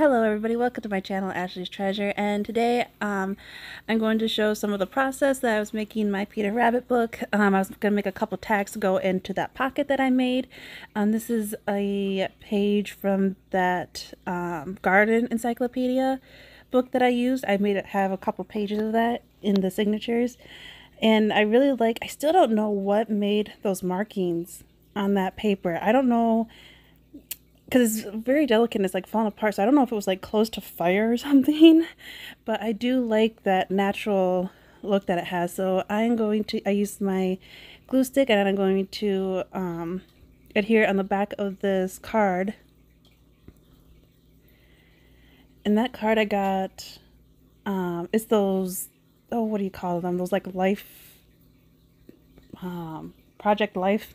Hello everybody, welcome to my channel Ashley's Treasure, and today I'm going to show some of the process that I was making my Peter Rabbit book. I was going to make a couple tags to go into that pocket that I made. This is a page from that garden encyclopedia book that I used. I made it have a couple pages of that in the signatures, and I really I still don't know what made those markings on that paper. I don't know, because it's very delicate and it's like falling apart, so I don't know if it was like close to fire or something, but I do like that natural look that it has. So I use my glue stick, and I'm going to adhere on the back of this card. And that card I got, it's those, oh, what do you call them, those like life, Project Life,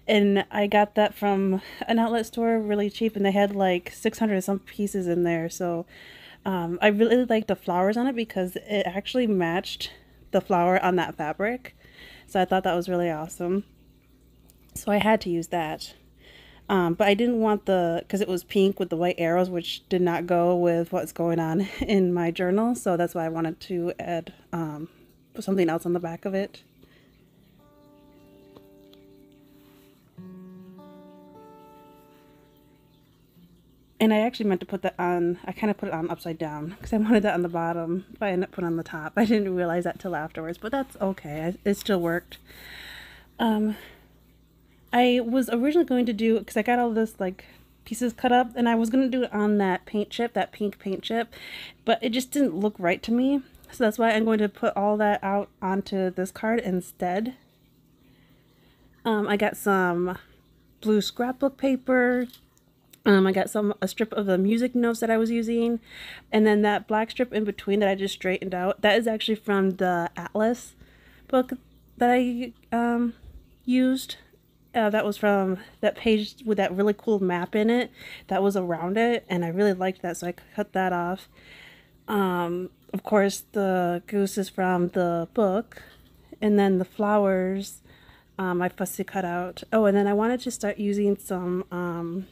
and I got that from an outlet store really cheap, and they had like 600 and some pieces in there. So I really liked the flowers on it because it actually matched the flower on that fabric, so I thought that was really awesome, so I had to use that. But I didn't want because it was pink with the white arrows, which did not go with what's going on in my journal, so that's why I wanted to add put something else on the back of it. And I actually meant to put that on, I kind of put it on upside down because I wanted that on the bottom, but I ended up putting it on the top. I didn't realize that till afterwards, but that's okay. It still worked. I was originally going to do, because I got all this like pieces cut up, and I was going to do it on that paint chip, that pink paint chip, but it just didn't look right to me. So that's why I'm going to put all that out onto this card instead. I got some blue scrapbook paper. I got a strip of the music notes that I was using, and then that black strip in between that I just straightened out. That is actually from the Atlas book that I used. That was from that page with that really cool map in it that was around it, and I really liked that, so I cut that off. Of course, the goose is from the book, and then the flowers I fussy cut out. Oh, and then I wanted to start using some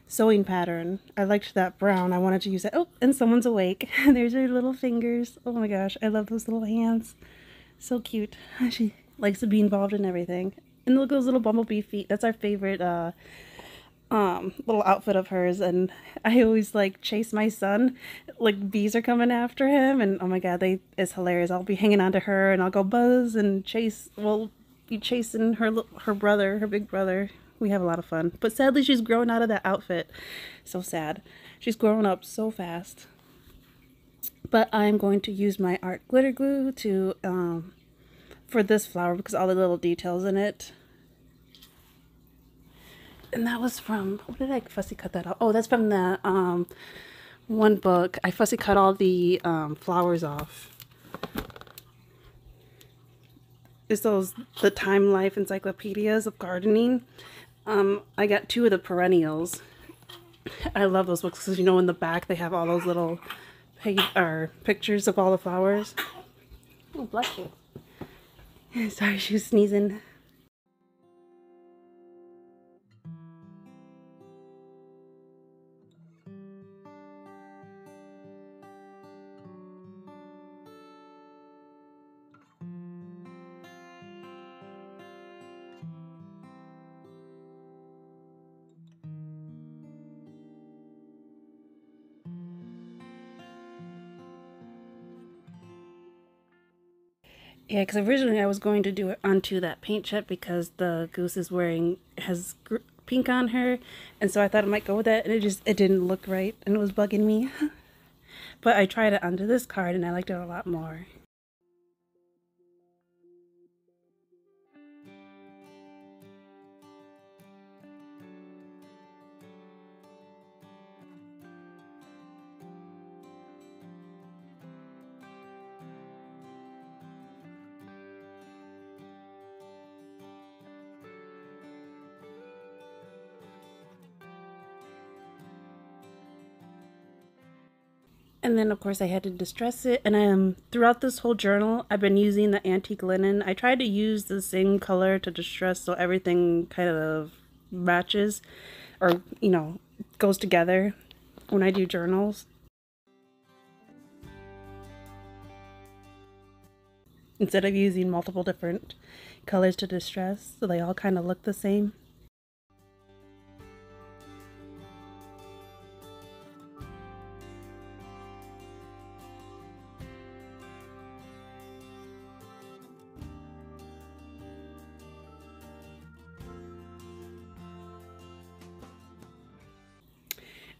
sewing pattern. I liked that brown. I wanted to use it. Oh, and someone's awake. There's her little fingers. Oh my gosh, I love those little hands. So cute. She likes to be involved in everything. And look at those little bumblebee feet. That's our favorite little outfit of hers. And I always like chase my son. Like bees are coming after him, and oh my god, it's hilarious. I'll be hanging on to her, and I'll go buzz and chase. Well, be chasing her brother, her big brother. We have a lot of fun. But sadly, she's grown out of that outfit. So sad. She's grown up so fast. But I'm going to use my art glitter glue to for this flower, because all the little details in it. And that was from, what did I fussy cut that off? Oh, that's from the one book. I fussy cut all the flowers off. It's the Time Life encyclopedias of gardening. I got 2 of the perennials. I love those books because, in the back they have all those little pictures of all the flowers. Oh, bless you. Sorry, she was sneezing. Yeah, because originally I was going to do it onto that paint chip because the goose has pink on her, and so I thought it might go with that, and it didn't look right, and it was bugging me. But I tried it onto this card, and I liked it a lot more. And then of course I had to distress it, and throughout this whole journal I've been using the antique linen. I tried to use the same color to distress so everything kind of matches, or goes together when I do journals. Instead of using multiple different colors to distress, so they all kind of look the same.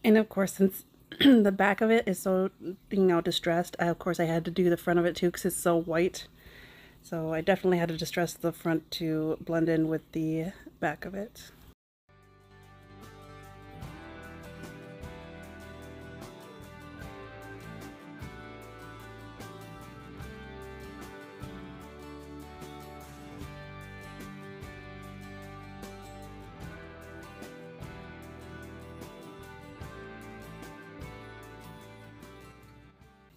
And of course, since the back of it is so, distressed, of course I had to do the front of it too because it's so white. So I definitely had to distress the front to blend in with the back of it.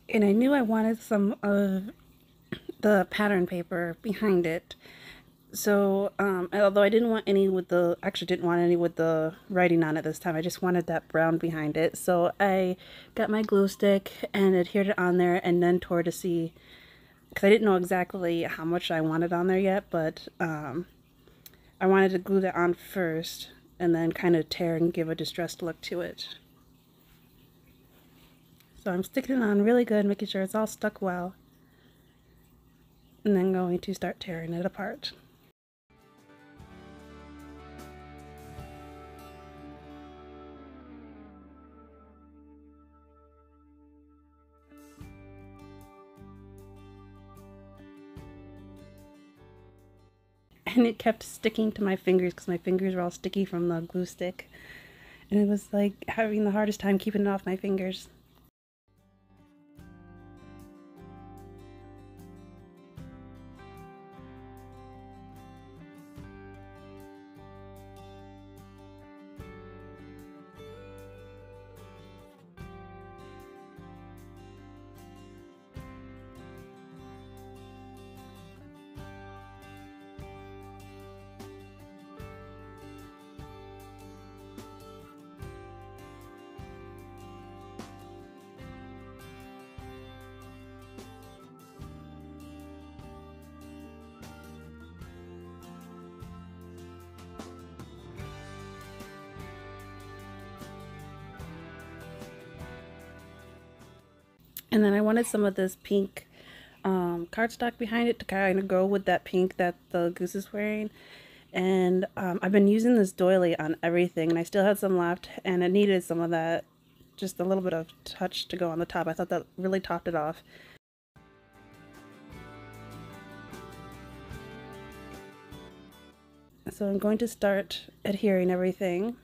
And I knew I wanted some of the pattern paper behind it. So, although I didn't want any with the, actually didn't want any with the writing on it this time, I just wanted that brown behind it. So I got my glue stick and adhered it on there and then tore to see, because I didn't know exactly how much I wanted on there yet, but I wanted to glue that on first and then kind of tear and give a distressed look to it. So I'm sticking it on really good, making sure it's all stuck well, and then going to start tearing it apart. And it kept sticking to my fingers because my fingers were all sticky from the glue stick. And it was like having the hardest time keeping it off my fingers. And then I wanted some of this pink cardstock behind it to kind of go with that pink that the goose is wearing. And I've been using this doily on everything, and I still had some left, and it needed some of that, just a little bit of touch to go on the top. I thought that really topped it off. So I'm going to start adhering everything.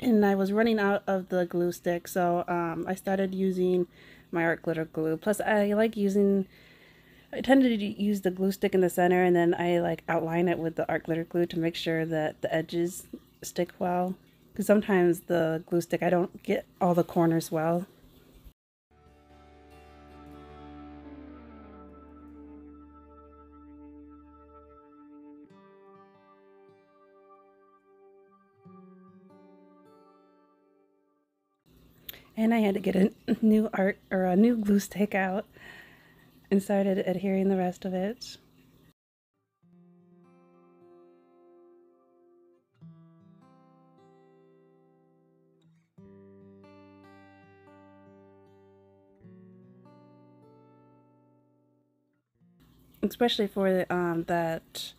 And I was running out of the glue stick, so I started using my art glitter glue. Plus I like using, I tended to use the glue stick in the center, and then I like outline it with the art glitter glue to make sure that the edges stick well. Because sometimes the glue stick, I don't get all the corners well. And I had to get a new glue stick out and started adhering the rest of it. Especially for that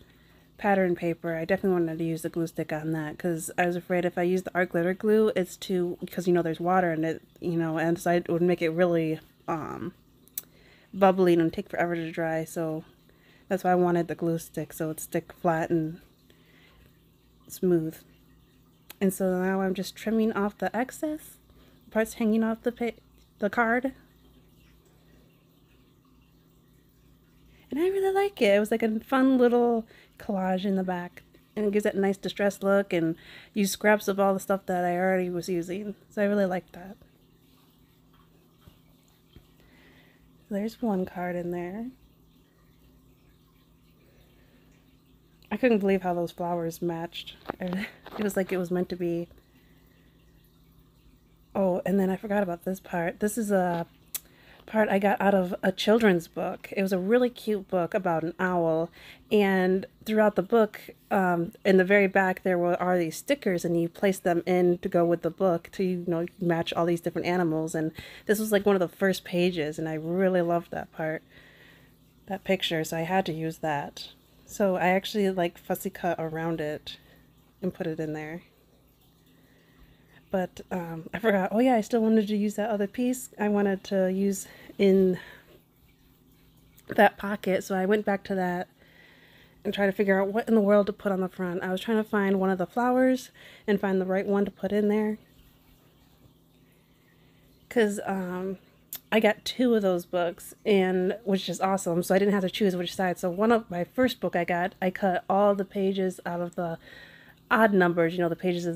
pattern paper, I definitely wanted to use the glue stick on that because I was afraid if I use the art glitter glue, it's too, because there's water in it, and so it would make it really bubbly and take forever to dry. So that's why I wanted the glue stick, so it'd stick flat and smooth. And so now I'm just trimming off the excess parts hanging off the card. And I really like it. It was like a fun little collage in the back. And it gives it a nice distressed look and use scraps of all the stuff that I already was using. So I really like that. There's one card in there. I couldn't believe how those flowers matched. It was like it was meant to be. Oh, and then I forgot about this part. This is a part I got out of a children's book. It was a really cute book about an owl, and throughout the book, in the very back, are these stickers, and you place them in to go with the book to, you know, match all these different animals. And this was like one of the first pages, and I really loved that part, that picture, so I had to use that. So I actually like fussy cut around it and put it in there. But I forgot. Oh yeah, I still wanted to use that other piece. I wanted to use in that pocket, so I went back to that and tried to figure out what in the world to put on the front. I was trying to find one of the flowers and find the right one to put in there. Because I got 2 of those books, and which is awesome, so I didn't have to choose which side. So one of my first book I cut all the pages out of the odd numbers, you know, the pages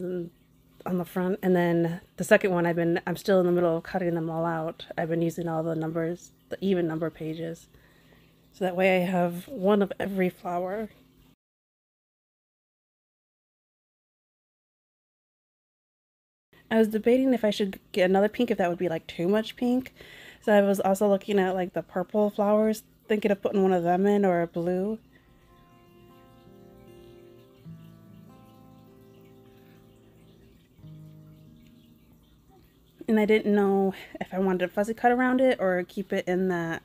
on the front, and then the second one I'm still in the middle of cutting them all out. I've been using all the numbers, the even number pages, so that way I have one of every flower. I was debating if I should get another pink, if that would be like too much pink. So I was also looking at like the purple flowers, thinking of putting one of them in, or a blue. And I didn't know if I wanted a fuzzy cut around it or keep it in that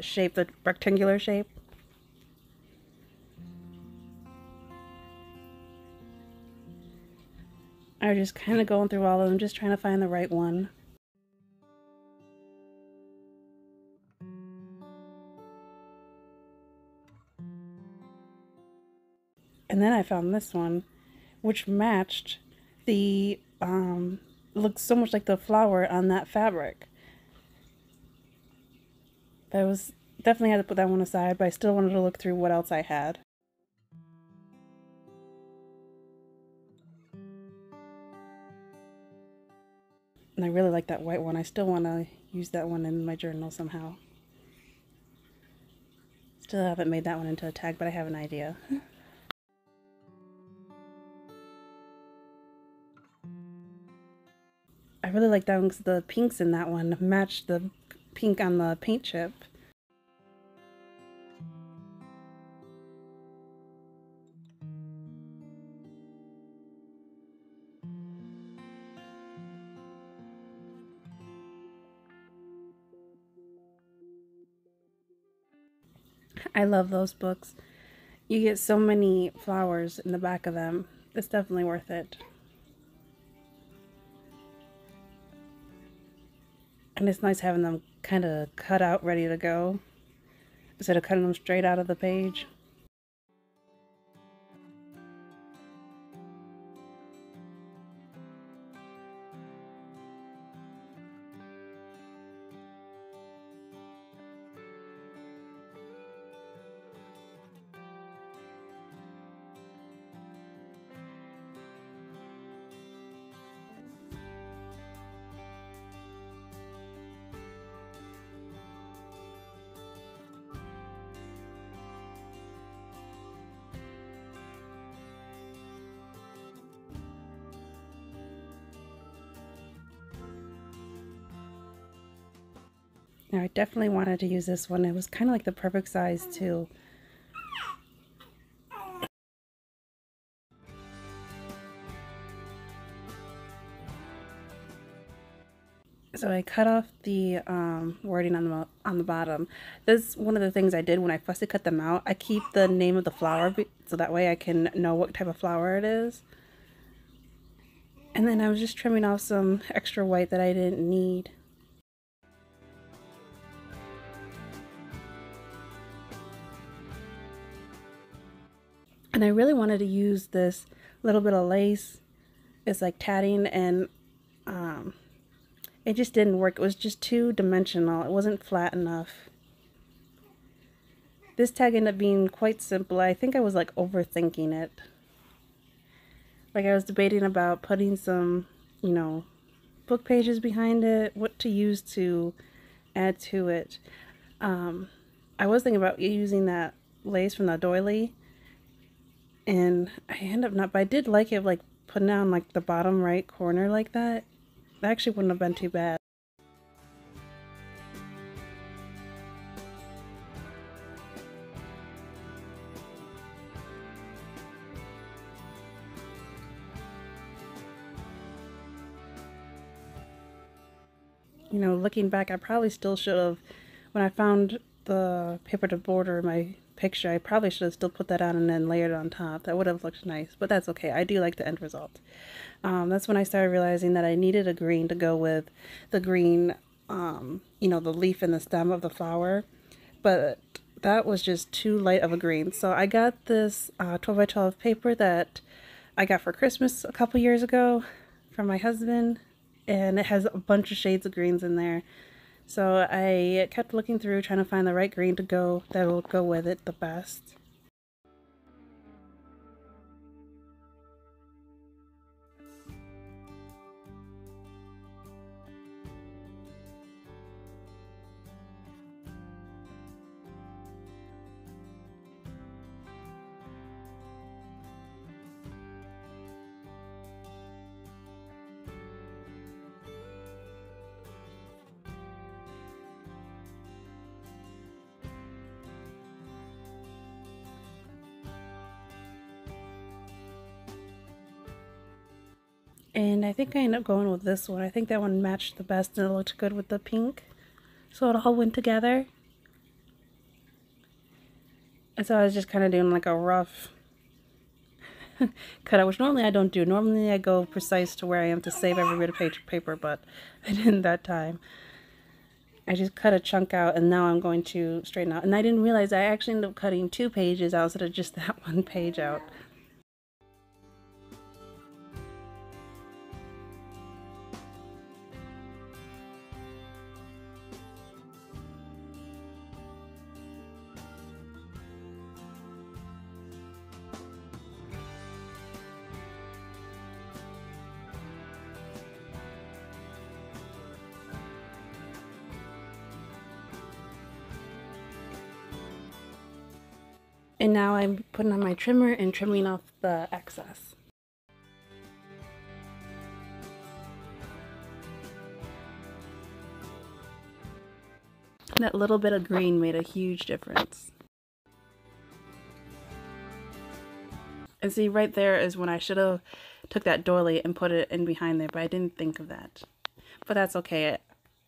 shape, the rectangular shape. I was just kind of going through all of them, just trying to find the right one. And then I found this one, which matched the, looks so much like the flower on that fabric. That was, definitely had to put that one aside, but I still wanted to look through what else I had. And I really like that white one. I still want to use that one in my journal somehow. Still haven't made that one into a tag, but I have an idea. I really like that one because the pinks in that one match the pink on the paint chip. I love those books. You get so many flowers in the back of them. It's definitely worth it. And it's nice having them kind of cut out, ready to go, instead of cutting them straight out of the page. Now, I definitely wanted to use this one. It was kind of like the perfect size, too. So I cut off the wording on the bottom. This is one of the things I did when I fussy cut them out. I keep the name of the flower so that way I can know what type of flower it is. And then I was just trimming off some extra white that I didn't need. And I really wanted to use this little bit of lace. It's like tatting, and it just didn't work. It was just too dimensional. It wasn't flat enough. This tag ended up being quite simple. I think I was like overthinking it. Like I was debating about putting some, you know, book pages behind it, what to use to add to it. I was thinking about using that lace from the doily, and I end up not, but I did like it, like putting down like the bottom right corner like that. That actually wouldn't have been too bad. You know, looking back, I probably still should have, when I found the paper to border my picture, I probably should have still put that on and then layered it on top. That would have looked nice, but that's okay. I do like the end result. That's when I started realizing that I needed a green to go with the green, you know, the leaf and the stem of the flower, but that was just too light of a green. So I got this 12 by 12 paper that I got for Christmas a couple years ago from my husband, and it has a bunch of shades of greens in there. So I kept looking through trying to find the right green to go that will go with it the best. And I think I ended up going with this one. I think that one matched the best and it looked good with the pink. So it all went together. And so I was just kind of doing like a rough cutout, which normally I don't do. Normally I go precise to where I am to save every bit of page of paper, but I didn't that time. I just cut a chunk out and now I'm going to straighten out. And I didn't realize I actually ended up cutting 2 pages out instead of just that 1 page out. And now I'm putting on my trimmer and trimming off the excess. That little bit of green made a huge difference. And see, right there is when I should have took that doily and put it in behind there, but I didn't think of that. But that's okay.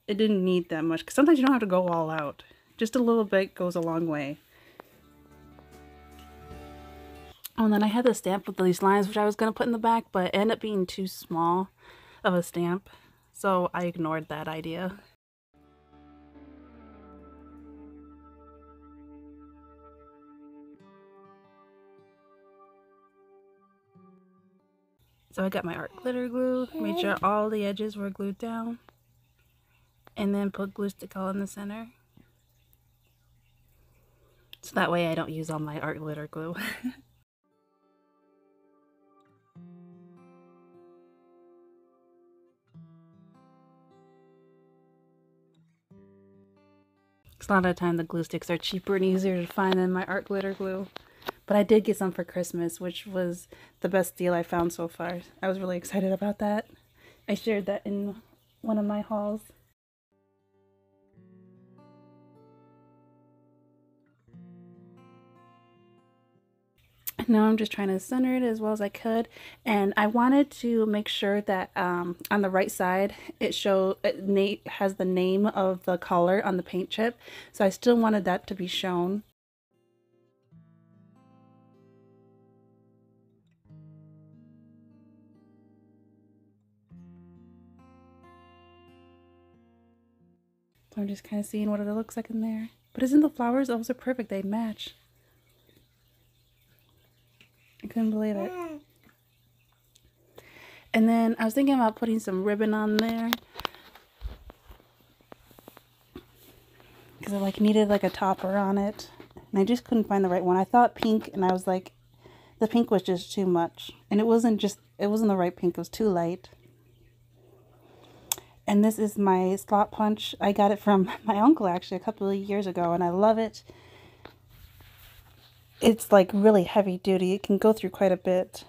It didn't need that much, because sometimes you don't have to go all out. Just a little bit goes a long way. Oh, and then I had the stamp with these lines, which I was going to put in the back, but it ended up being too small of a stamp, so I ignored that idea. So I got my art glitter glue, made sure all the edges were glued down, and then put glue stick all in the center. So that way I don't use all my art glitter glue. A lot of the time the glue sticks are cheaper and easier to find than my art glitter glue. But I did get some for Christmas, which was the best deal I found so far. I was really excited about that. I shared that in one of my hauls. Now I'm just trying to center it as well as I could, and I wanted to make sure that on the right side it has the name of the color on the paint chip, so I still wanted that to be shown. So I'm just kind of seeing what it looks like in there. But isn't the flowers, those are perfect, they match. I couldn't believe it. And then I was thinking about putting some ribbon on there, because I like needed like a topper on it, and I just couldn't find the right one. I thought pink, and I was like, the pink was just too much, and it wasn't the right pink, it was too light. And this is my slot punch. I got it from my uncle actually a couple of years ago, and I love it. It's like really heavy duty. It can go through quite a bit.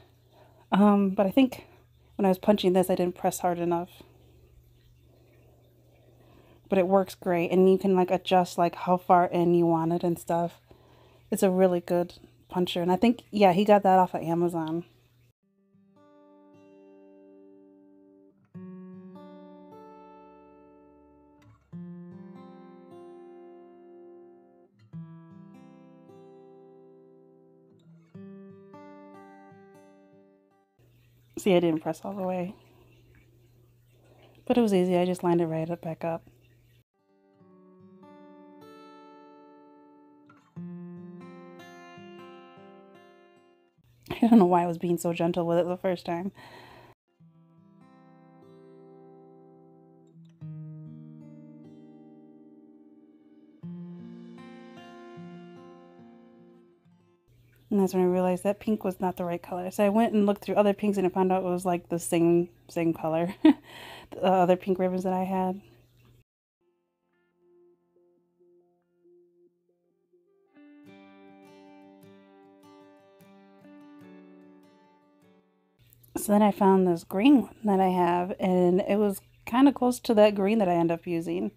But I think when I was punching this, I didn't press hard enough. But it works great, and you can like adjust like how far in you want it and stuff. It's a really good puncher, and I think, yeah, he got that off of Amazon. See, I didn't press all the way. But it was easy, I just lined it right up back up. I don't know why I was being so gentle with it the first time. And that's when I realized that pink was not the right color. So I went and looked through other pinks and I found out it was like the same color. The other pink ribbons that I had. So then I found this green one that I have, and it was kind of close to that green that I end up using.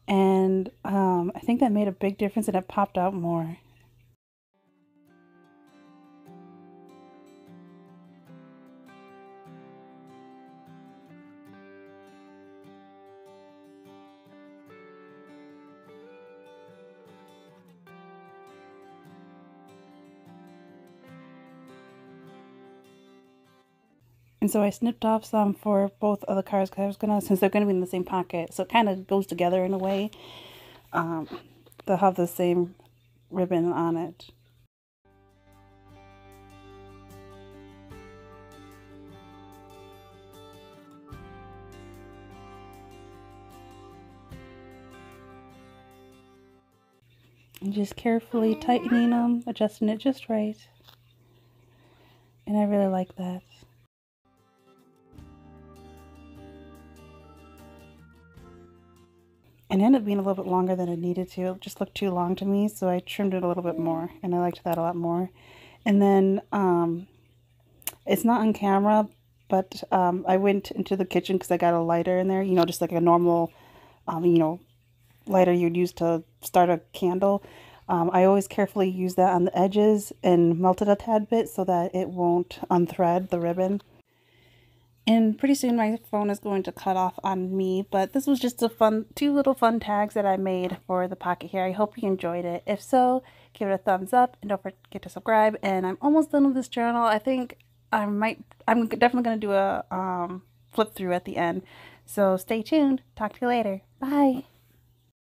And I think that made a big difference and it popped out more. And so I snipped off some for both of the cards because I was gonna, since they're gonna be in the same pocket, so it kind of goes together in a way. They'll have the same ribbon on it. And just carefully tightening them, adjusting it just right. And I really like that. And it ended up being a little bit longer than it needed to. It just looked too long to me, so I trimmed it a little bit more, and I liked that a lot more. And then it's not on camera, but I went into the kitchen because I got a lighter in there, you know, just like a normal, you know, lighter you'd use to start a candle. I always carefully use that on the edges and melt it a tad bit so that it won't unthread the ribbon. And pretty soon my phone is going to cut off on me, but this was just a fun, two little fun tags that I made for the pocket here. I hope you enjoyed it. If so, give it a thumbs up and don't forget to subscribe. And I'm almost done with this journal. I think I'm definitely going to do a flip through at the end. So stay tuned. Talk to you later. Bye.